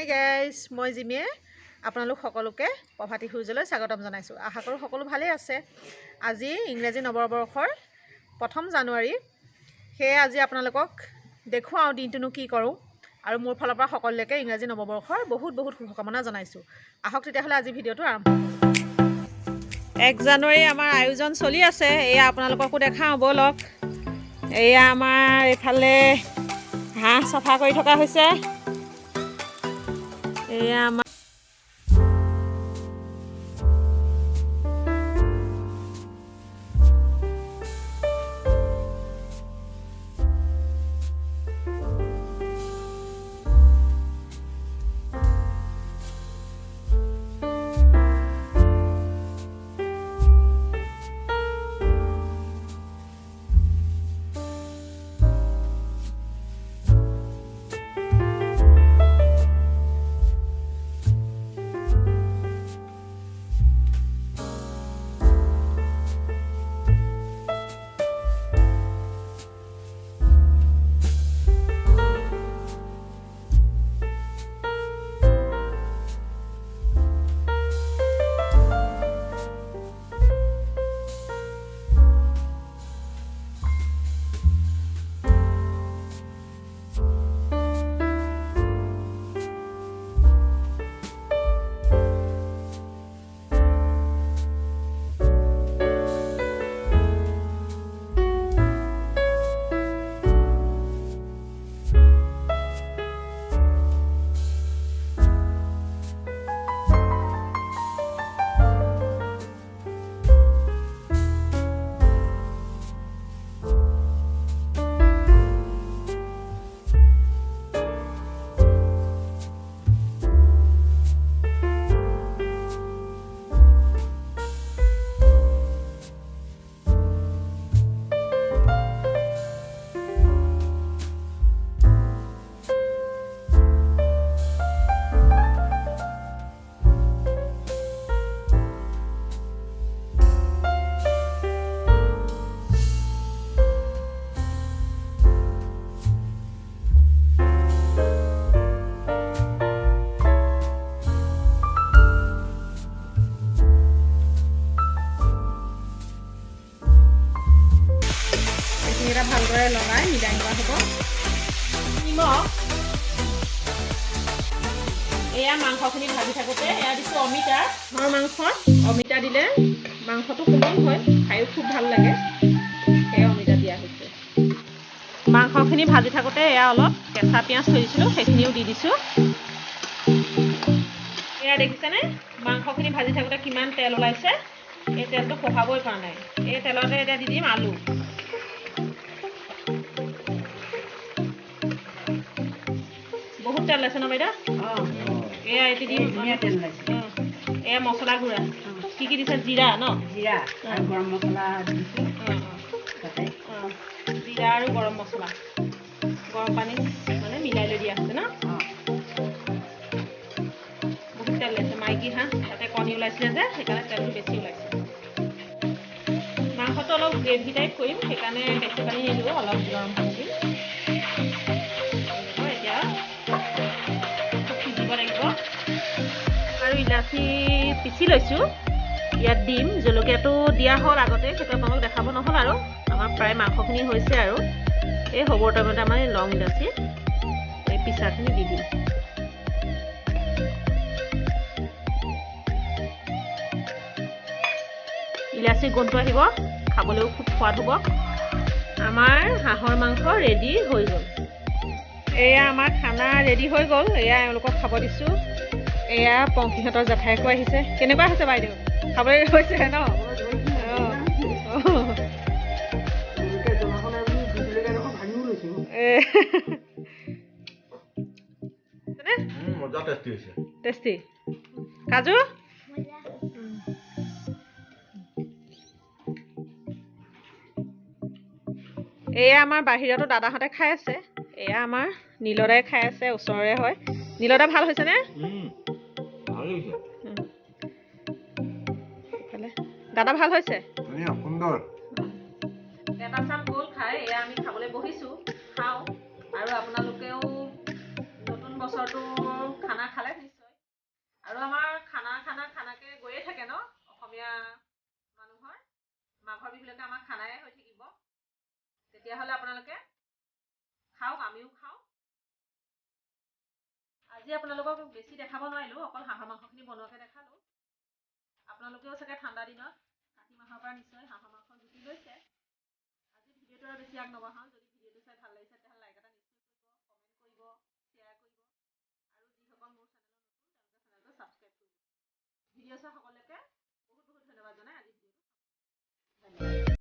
Hi guys, মই জিমিয়ে আপোনালোক সকলোকে প্ৰভাতী সূৰ্যলৈ স্বাগতম জনাইছোঁ। আশা কৰোঁ সকলো ভালেই আছে। আজি ইংৰাজী নৱবৰ্ষৰ 1 জানুৱাৰী। সেয়ে আজি আপোনালোকক দেখুৱাওঁ দিনটোনো কি কৰোঁ, আৰু মোৰ ফালৰ পৰা সকলোকে ইংৰাজী নৱবৰ্ষৰ বহুত শুভকামনা জনাইছোঁ। আহক তেতিয়াহ'লে আজি ভিডিঅ'টো আৰম্ভ কৰোঁ। 1 জানুৱাৰী আমাৰ আয়োজন চলি আছে। এয়া আপোনালোককো দেখাওঁ ব'লক। এয়া আমাৰ এইফালে হাঁহ চফা কৰি থকা হৈছে। এয়া আমাৰ এটা ভালদৰে লগাই মিলাই লোৱা হ'ব। নিমখ, এয়া মাংসখিনি ভাজি থাকোঁতে এয়া দিছোঁ অমিতা। হাঁহৰ মাংসত অমিতা দিলে মাংসটো কোমল হয়, খায়ো খুব ভাল লাগে। সেয়া অমিতা দিয়া হৈছে। মাংসখিনি ভাজি থাকোঁতে এয়া অলপ কেঁচা পিঁয়াজ থৈ দিছিলোঁ, সেইখিনিও দি দিছোঁ। এয়া দেখিছেনে মাংসখিনি ভাজি থাকোঁতে কিমান তেল ওলাইছে। এই তেলটো পঢ়াবই পৰা নাই। এই তেলতে এতিয়া দি দিম আলু। বহুত তেল ওলাইছে ন বাইদা? এয়া এটি দিম। এয়া মছলা গুড়া কি দিছে? জিৰা ন? জিৰা আৰু গৰম মছলা দিছোঁ। জিৰা আৰু গৰম মছলা গৰম পানীত মানে মিলাই লৈ দিয়া হৈছে ন। বহুত তেল ওলাইছে। মাইকী হাঁহ তাতে কণী ওলাইছিলে যে, সেইকাৰণে তেলটো বেছি ওলাইছে। মাংসটো অলপ গ্ৰেভি টাইপ কৰিম, সেইকাৰণে বেছি পানী নিদিওঁ, অলপ গৰম পানী দিম। এতিয়া সিজিব লাগিব। আৰু ইলাচি পিচি লৈছোঁ, ইয়াত দিম। জলকীয়াটো দিয়া হ'ল আগতে, সেইটো আপোনালোক দেখাব নহ'ল। আৰু আমাৰ প্ৰায় মাংসখিনি হৈছে, আৰু এই হ'বৰ টাইমতে আমাৰ লং ইলাচি এই পিচাখিনি দি দিম। ইলাচি গোন্ধটো আহিব, খাবলৈও খুব সোৱাদ হ'ব। আমাৰ হাঁহৰ মাংস ৰেডি হৈ গ'ল। এয়া আমাৰ খানা ৰেডি হৈ গ'ল। এয়া এওঁলোকক খাব দিছোঁ। এয়া পংখীহঁতৰ জেঠাইকো আহিছে। কেনেকুৱা হৈছে বাইদেউ? খাবলৈ হৈছে ন? টেষ্টি কাজু। এয়া আমাৰ বাহিৰতো দাদাহঁতে খাই আছে। এয়া আমাৰ নীলদাই খাই আছে, ওচৰৰে হয়। নীলদা ভাল হৈছেনে? দাদা ভাল হৈছে? সুন্দৰ। এটা চাম গ'ল খাই। এয়া আমি খাবলৈ বহিছোঁ, খাওঁ। আৰু আপোনালোকেও নতুন বছৰটো খানা খালে নিশ্চয়, আৰু আমাৰ খানাকে গৈয়ে থাকে ন অসমীয়া মানুহৰ। মাঘৰ বিহুলৈকে আমাৰ খানাই হৈ থাকিব। তেতিয়াহ'লে আপোনালোকে খাওক, আমিও খাওঁ। আজি আপোনালোকক বেছি দেখাব নোৱাৰিলোঁ, অকল হাঁহৰ মাংসখিনি বনোৱাকৈ দেখালোঁ। আপোনালোকেও চাগে ঠাণ্ডা দিনত কাতি মাহৰ পৰা নিশ্চয় হাঁহৰ মাংস জুতি লৈছে। আজি ভিডিঅ'টো আৰু বেছি আগ নবঢ়াওঁ। যদি ভিডিঅ'টো চাই ভাল লাগিছে তেতিয়াহ'লে লাইক এটা নিশ্চয় কৰিব, কমেণ্ট কৰিব, শ্বেয়াৰ কৰিব, আৰু যিসকল মোৰ চেনেলত নতুন তেওঁলোকে চেনেলটো ছাবস্ক্ৰাইব কৰিব। ভিডিঅ' চোৱা সকলোকে